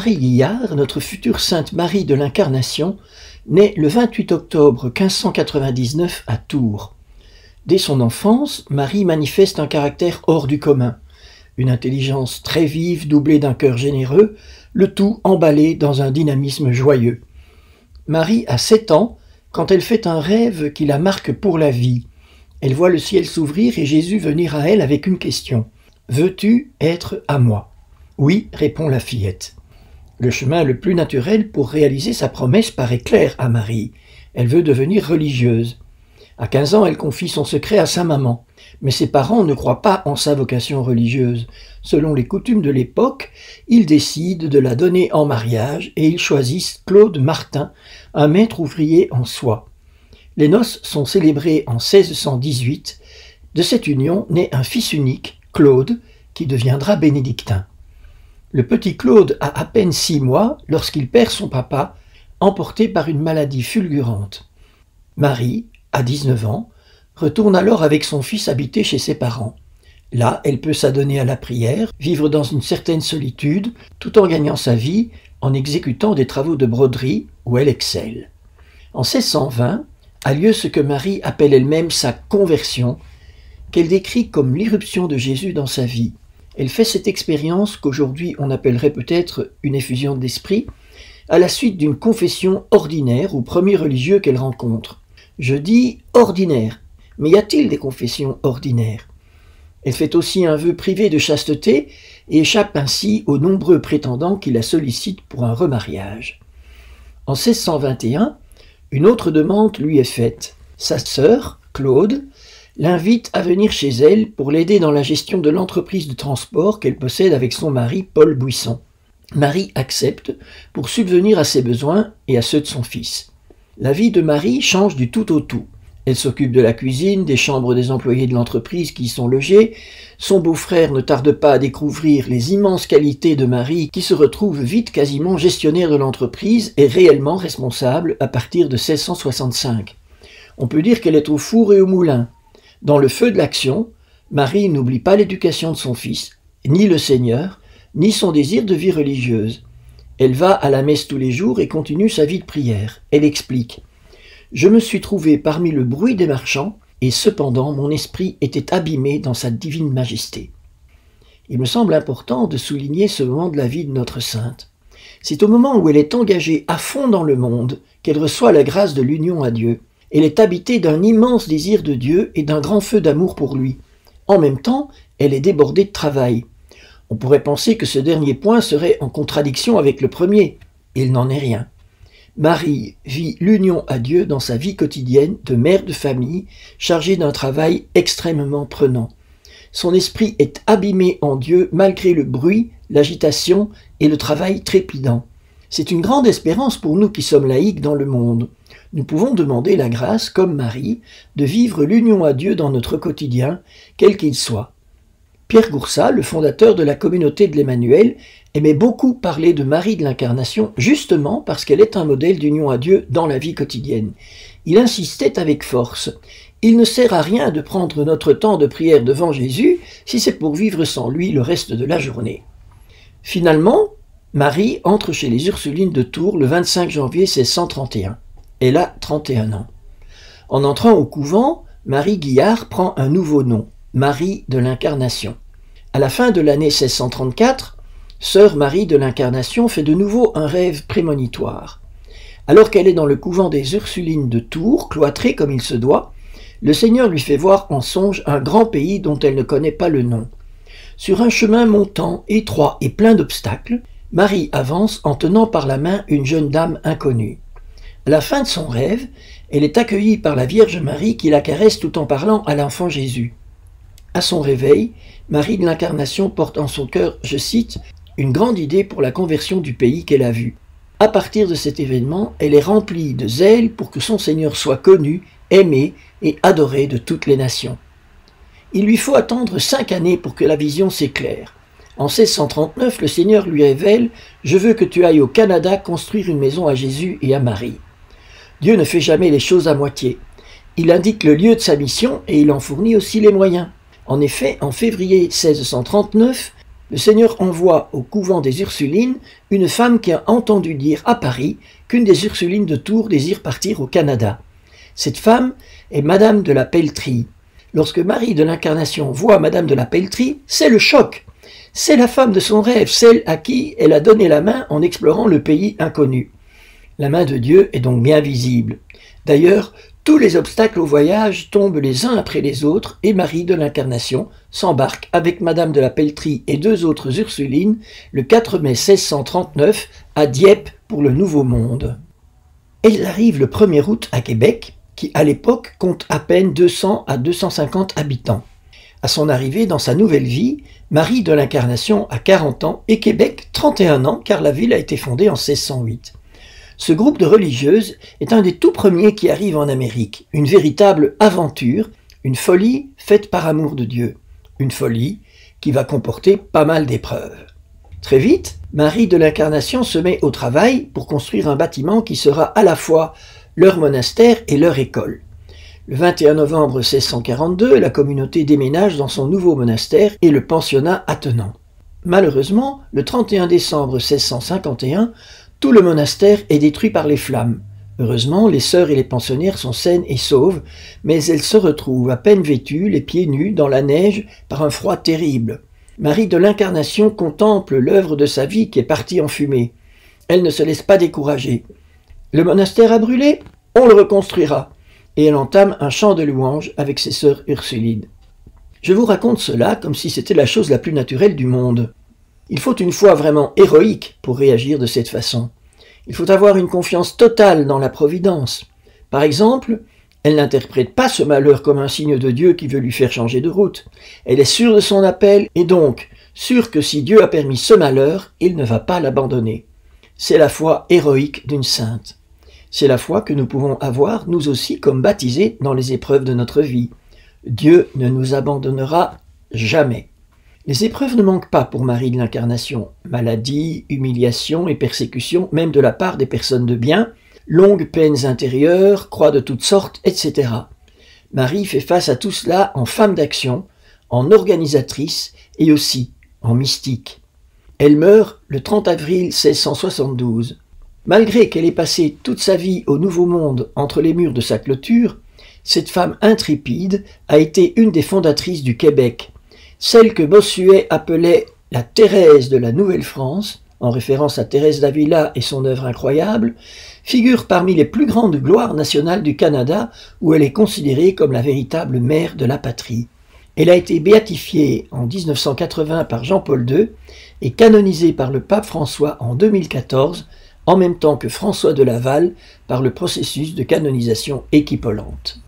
Marie Guillard, notre future Sainte Marie de l'Incarnation, naît le 28 octobre 1599 à Tours. Dès son enfance, Marie manifeste un caractère hors du commun, une intelligence très vive doublée d'un cœur généreux, le tout emballé dans un dynamisme joyeux. Marie a 7 ans quand elle fait un rêve qui la marque pour la vie. Elle voit le ciel s'ouvrir et Jésus venir à elle avec une question. « Veux-tu être à moi ?» « Oui » répond la fillette. Le chemin le plus naturel pour réaliser sa promesse paraît clair à Marie. Elle veut devenir religieuse. À 15 ans, elle confie son secret à sa maman. Mais ses parents ne croient pas en sa vocation religieuse. Selon les coutumes de l'époque, ils décident de la donner en mariage et ils choisissent Claude Martin, un maître ouvrier en soie. Les noces sont célébrées en 1618. De cette union naît un fils unique, Claude, qui deviendra bénédictin. Le petit Claude a à peine 6 mois lorsqu'il perd son papa, emporté par une maladie fulgurante. Marie, à 19 ans, retourne alors avec son fils habiter chez ses parents. Là, elle peut s'adonner à la prière, vivre dans une certaine solitude, tout en gagnant sa vie en exécutant des travaux de broderie où elle excelle. En 1620 a lieu ce que Marie appelle elle-même sa conversion, qu'elle décrit comme l'irruption de Jésus dans sa vie. Elle fait cette expérience qu'aujourd'hui on appellerait peut-être une effusion d'esprit, à la suite d'une confession ordinaire au premier religieux qu'elle rencontre. Je dis ordinaire, mais y a-t-il des confessions ordinaires? Elle fait aussi un vœu privé de chasteté et échappe ainsi aux nombreux prétendants qui la sollicitent pour un remariage. En 1621, une autre demande lui est faite. Sa sœur, Claude, l'invite à venir chez elle pour l'aider dans la gestion de l'entreprise de transport qu'elle possède avec son mari Paul Buisson. Marie accepte pour subvenir à ses besoins et à ceux de son fils. La vie de Marie change du tout au tout. Elle s'occupe de la cuisine, des chambres des employés de l'entreprise qui y sont logés. Son beau-frère ne tarde pas à découvrir les immenses qualités de Marie qui se retrouve vite quasiment gestionnaire de l'entreprise et réellement responsable à partir de 1665. On peut dire qu'elle est au four et au moulin. Dans le feu de l'action, Marie n'oublie pas l'éducation de son fils, ni le Seigneur, ni son désir de vie religieuse. Elle va à la messe tous les jours et continue sa vie de prière. Elle explique « Je me suis trouvée parmi le bruit des marchands, et cependant mon esprit était abîmé dans sa divine majesté. » Il me semble important de souligner ce moment de la vie de notre sainte. C'est au moment où elle est engagée à fond dans le monde qu'elle reçoit la grâce de l'union à Dieu. Elle est habitée d'un immense désir de Dieu et d'un grand feu d'amour pour lui. En même temps, elle est débordée de travail. On pourrait penser que ce dernier point serait en contradiction avec le premier. Il n'en est rien. Marie vit l'union à Dieu dans sa vie quotidienne de mère de famille, chargée d'un travail extrêmement prenant. Son esprit est abîmé en Dieu malgré le bruit, l'agitation et le travail trépidant. C'est une grande espérance pour nous qui sommes laïcs dans le monde. Nous pouvons demander la grâce, comme Marie, de vivre l'union à Dieu dans notre quotidien, quel qu'il soit. Pierre Goursat, le fondateur de la communauté de l'Emmanuel, aimait beaucoup parler de Marie de l'Incarnation, justement parce qu'elle est un modèle d'union à Dieu dans la vie quotidienne. Il insistait avec force. Il ne sert à rien de prendre notre temps de prière devant Jésus si c'est pour vivre sans lui le reste de la journée. Finalement, Marie entre chez les Ursulines de Tours le 25 janvier 1631. Elle a 31 ans. En entrant au couvent, Marie Guillard prend un nouveau nom, Marie de l'Incarnation. À la fin de l'année 1634, sœur Marie de l'Incarnation fait de nouveau un rêve prémonitoire. Alors qu'elle est dans le couvent des Ursulines de Tours, cloîtrée comme il se doit, le Seigneur lui fait voir en songe un grand pays dont elle ne connaît pas le nom. Sur un chemin montant, étroit et plein d'obstacles, Marie avance en tenant par la main une jeune dame inconnue. À la fin de son rêve, elle est accueillie par la Vierge Marie qui la caresse tout en parlant à l'enfant Jésus. À son réveil, Marie de l'Incarnation porte en son cœur, je cite, « une grande idée pour la conversion du pays qu'elle a vu. À partir de cet événement, elle est remplie de zèle pour que son Seigneur soit connu, aimé et adoré de toutes les nations. » Il lui faut attendre 5 années pour que la vision s'éclaire. En 1639, le Seigneur lui révèle « Je veux que tu ailles au Canada construire une maison à Jésus et à Marie. » Dieu ne fait jamais les choses à moitié. Il indique le lieu de sa mission et il en fournit aussi les moyens. En effet, en février 1639, le Seigneur envoie au couvent des Ursulines une femme qui a entendu dire à Paris qu'une des Ursulines de Tours désire partir au Canada. Cette femme est Madame de la Pelletrie. Lorsque Marie de l'Incarnation voit Madame de la Pelletrie, c'est le choc. C'est la femme de son rêve, celle à qui elle a donné la main en explorant le pays inconnu. La main de Dieu est donc bien visible. D'ailleurs, tous les obstacles au voyage tombent les uns après les autres et Marie de l'Incarnation s'embarque avec Madame de la Pelletrie et 2 autres Ursulines le 4 mai 1639 à Dieppe pour le Nouveau Monde. Elle arrive le 1er août à Québec, qui à l'époque compte à peine 200 à 250 habitants. À son arrivée dans sa nouvelle vie, Marie de l'Incarnation a 40 ans et Québec 31 ans car la ville a été fondée en 1608. Ce groupe de religieuses est un des tout premiers qui arrivent en Amérique, une véritable aventure, une folie faite par amour de Dieu, une folie qui va comporter pas mal d'épreuves. Très vite, Marie de l'Incarnation se met au travail pour construire un bâtiment qui sera à la fois leur monastère et leur école. Le 21 novembre 1642, la communauté déménage dans son nouveau monastère et le pensionnat attenant. Malheureusement, le 31 décembre 1651, tout le monastère est détruit par les flammes. Heureusement, les sœurs et les pensionnaires sont saines et sauves, mais elles se retrouvent à peine vêtues, les pieds nus, dans la neige, par un froid terrible. Marie de l'Incarnation contemple l'œuvre de sa vie qui est partie en fumée. Elle ne se laisse pas décourager. Le monastère a brûlé, on le reconstruira. Et elle entame un chant de louange avec ses sœurs Ursulines. Je vous raconte cela comme si c'était la chose la plus naturelle du monde. Il faut une foi vraiment héroïque pour réagir de cette façon. Il faut avoir une confiance totale dans la providence. Par exemple, elle n'interprète pas ce malheur comme un signe de Dieu qui veut lui faire changer de route. Elle est sûre de son appel et donc sûre que si Dieu a permis ce malheur, il ne va pas l'abandonner. C'est la foi héroïque d'une sainte. C'est la foi que nous pouvons avoir, nous aussi, comme baptisés dans les épreuves de notre vie. Dieu ne nous abandonnera jamais. Les épreuves ne manquent pas pour Marie de l'Incarnation. Maladie, humiliation et persécution, même de la part des personnes de bien, longues peines intérieures, croix de toutes sortes, etc. Marie fait face à tout cela en femme d'action, en organisatrice et aussi en mystique. Elle meurt le 30 avril 1672. Malgré qu'elle ait passé toute sa vie au Nouveau Monde entre les murs de sa clôture, cette femme intrépide a été une des fondatrices du Québec, celle que Bossuet appelait la Thérèse de la Nouvelle-France, en référence à Thérèse d'Avila et son œuvre incroyable, figure parmi les plus grandes gloires nationales du Canada où elle est considérée comme la véritable mère de la patrie. Elle a été béatifiée en 1980 par Jean-Paul II et canonisée par le pape François en 2014, en même temps que François de Laval par le processus de canonisation équipolente.